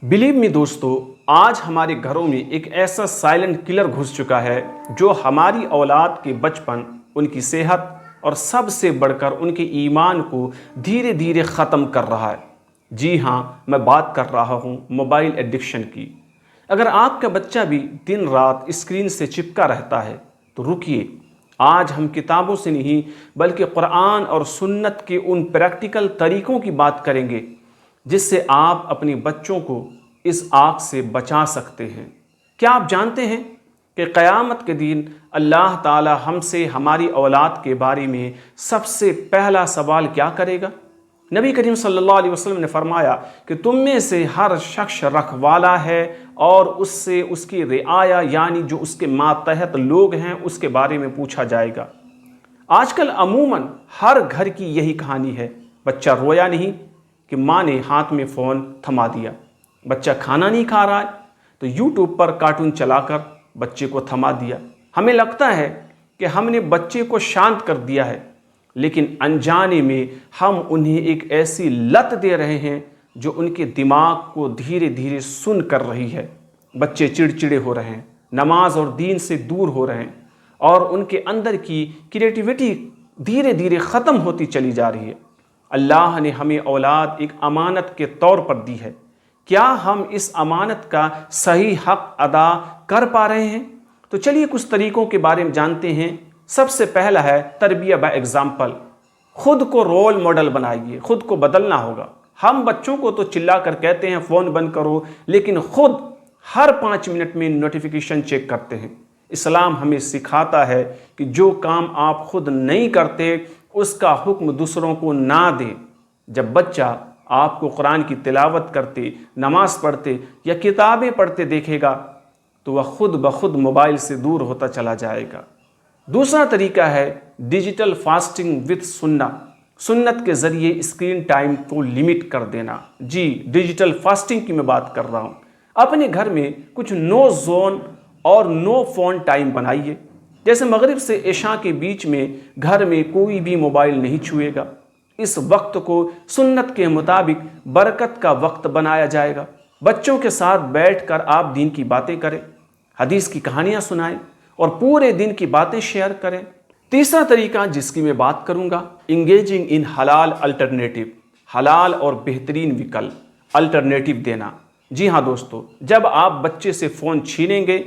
Believe me दोस्तों, आज हमारे घरों में एक ऐसा साइलेंट किलर घुस चुका है जो हमारी औलाद के बचपन, उनकी सेहत और सबसे बढ़कर उनके ईमान को धीरे धीरे ख़त्म कर रहा है। जी हाँ, मैं बात कर रहा हूँ मोबाइल एडिक्शन की। अगर आपका बच्चा भी दिन रात स्क्रीन से चिपका रहता है तो रुकिए, आज हम किताबों से नहीं बल्कि कुरान और सुन्नत के उन प्रैक्टिकल तरीक़ों की बात करेंगे जिससे आप अपने बच्चों को इस आग से बचा सकते हैं। क्या आप जानते हैं कि क़यामत के दिन अल्लाह ताला हमसे हमारी औलाद के बारे में सबसे पहला सवाल क्या करेगा? नबी करीम सल्लल्लाहु अलैहि वसल्लम ने फरमाया कि तुम में से हर शख्स रखवाला है और उससे उसकी रिआया यानी जो उसके मातहत लोग हैं उसके बारे में पूछा जाएगा। आजकल अमूमन हर घर की यही कहानी है। बच्चा रोया नहीं कि माँ ने हाथ में फ़ोन थमा दिया। बच्चा खाना नहीं खा रहा है तो यूट्यूब पर कार्टून चलाकर बच्चे को थमा दिया। हमें लगता है कि हमने बच्चे को शांत कर दिया है, लेकिन अनजाने में हम उन्हें एक ऐसी लत दे रहे हैं जो उनके दिमाग को धीरे धीरे सुन कर रही है। बच्चे चिड़चिड़े हो रहे हैं, नमाज और दीन से दूर हो रहे हैं और उनके अंदर की क्रिएटिविटी धीरे धीरे ख़त्म होती चली जा रही है। अल्लाह ने हमें औलाद एक अमानत के तौर पर दी है। क्या हम इस अमानत का सही हक अदा कर पा रहे हैं? तो चलिए कुछ तरीक़ों के बारे में जानते हैं। सबसे पहला है तरबिया बाय एग्जाम्पल। खुद को रोल मॉडल बनाइए, खुद को बदलना होगा। हम बच्चों को तो चिल्ला कर कहते हैं फ़ोन बंद करो, लेकिन खुद हर 5 मिनट में नोटिफिकेशन चेक करते हैं। इस्लाम हमें सिखाता है कि जो काम आप खुद नहीं करते उसका हुक्म दूसरों को ना दें। जब बच्चा आपको कुरान की तिलावत करते, नमाज पढ़ते या किताबें पढ़ते देखेगा तो वह खुद ब खुद मोबाइल से दूर होता चला जाएगा। दूसरा तरीका है डिजिटल फास्टिंग विद सुन्नत के ज़रिए स्क्रीन टाइम को लिमिट कर देना। जी, डिजिटल फास्टिंग की मैं बात कर रहा हूँ। अपने घर में कुछ नो जोन और नो फ़ोन टाइम बनाइए। जैसे मगरिब से इशा के बीच में घर में कोई भी मोबाइल नहीं छुएगा। इस वक्त को सुन्नत के मुताबिक बरकत का वक्त बनाया जाएगा। बच्चों के साथ बैठकर आप दीन की बातें करें, हदीस की कहानियाँ सुनाएं और पूरे दिन की बातें शेयर करें। तीसरा तरीका जिसकी मैं बात करूँगा, इंगेजिंग इन हलाल अल्टरनेटिव, हलाल और बेहतरीन विकल्प अल्टरनेटिव देना। जी हाँ दोस्तों, जब आप बच्चे से फ़ोन छीनेंगे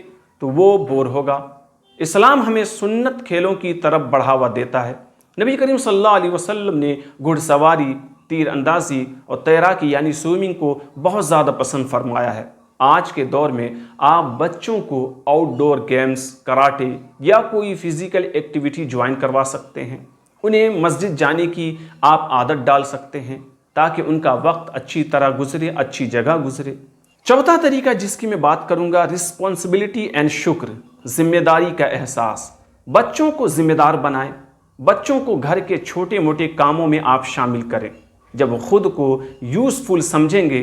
तो वो बोर होगा। इस्लाम हमें सुन्नत खेलों की तरफ बढ़ावा देता है। नबी करीम सल्लल्लाहु अलैहि वसल्लम ने घुड़सवारी, तीर अंदाजी और तैराकी यानी स्विमिंग को बहुत ज़्यादा पसंद फरमाया है। आज के दौर में आप बच्चों को आउटडोर गेम्स, कराटे या कोई फिज़िकल एक्टिविटी ज्वाइन करवा सकते हैं। उन्हें मस्जिद जाने की आप आदत डाल सकते हैं ताकि उनका वक्त अच्छी तरह गुजरे, अच्छी जगह गुजरे। चौथा तरीका जिसकी मैं बात करूँगा, रिस्पॉन्सिबिलिटी एंड शुक्र, जिम्मेदारी का एहसास। बच्चों को जिम्मेदार बनाएं। बच्चों को घर के छोटे मोटे कामों में आप शामिल करें। जब वो खुद को यूज़फुल समझेंगे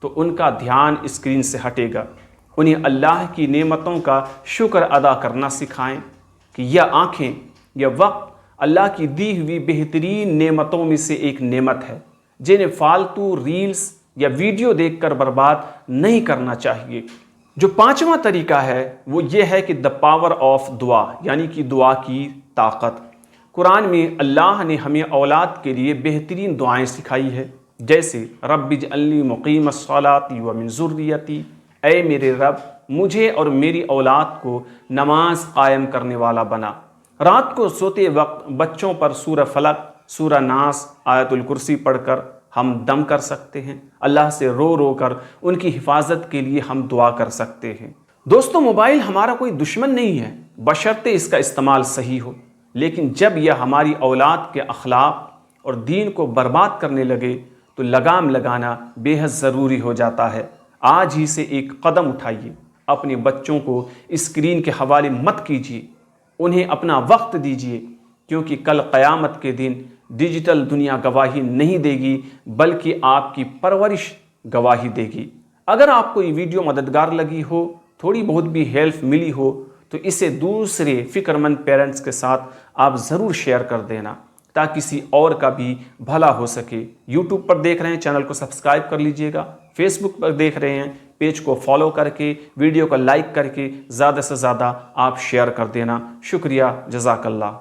तो उनका ध्यान स्क्रीन से हटेगा। उन्हें अल्लाह की नेमतों का शुक्र अदा करना सिखाएं कि यह आँखें, यह वक्त अल्लाह की दी हुई बेहतरीन नेमतों में से एक नेमत है जिन्हें फालतू रील्स या वीडियो देखकर बर्बाद नहीं करना चाहिए। जो पांचवा तरीका है वो ये है कि द पावर ऑफ दुआ, यानी कि दुआ की ताकत। कुरान में अल्लाह ने हमें औलाद के लिए बेहतरीन दुआएं सिखाई है, जैसे रब्बिजअल्नी मुक़ीमस्सलाति व मिन ज़ुर्रियती, ऐ मेरे रब मुझे और मेरी औलाद को नमाज कायम करने वाला बना। रात को सोते वक्त बच्चों पर सूरह फलक, सूरह नास, आयतुल कुर्सी पढ़कर हम दम कर सकते हैं। अल्लाह से रो रो कर उनकी हिफाजत के लिए हम दुआ कर सकते हैं। दोस्तों, मोबाइल हमारा कोई दुश्मन नहीं है बशर्ते इसका इस्तेमाल सही हो, लेकिन जब यह हमारी औलाद के अखलाक और दीन को बर्बाद करने लगे तो लगाम लगाना बेहद ज़रूरी हो जाता है। आज ही से एक कदम उठाइए। अपने बच्चों को स्क्रीन के हवाले मत कीजिए, उन्हें अपना वक्त दीजिए, क्योंकि कल क़यामत के दिन डिजिटल दुनिया गवाही नहीं देगी बल्कि आपकी परवरिश गवाही देगी। अगर आपको ये वीडियो मददगार लगी हो, थोड़ी बहुत भी हेल्प मिली हो, तो इसे दूसरे फ़िक्रमंद पेरेंट्स के साथ आप ज़रूर शेयर कर देना ताकि किसी और का भी भला हो सके। यूट्यूब पर देख रहे हैं, चैनल को सब्सक्राइब कर लीजिएगा। فیس بک پر دیکھ رہے ہیں، پیج کو فالو کر کے، ویڈیو کو لائک کر کے زیادہ سے زیادہ آپ شیئر کر دینا۔ شکریہ، جزاک اللہ۔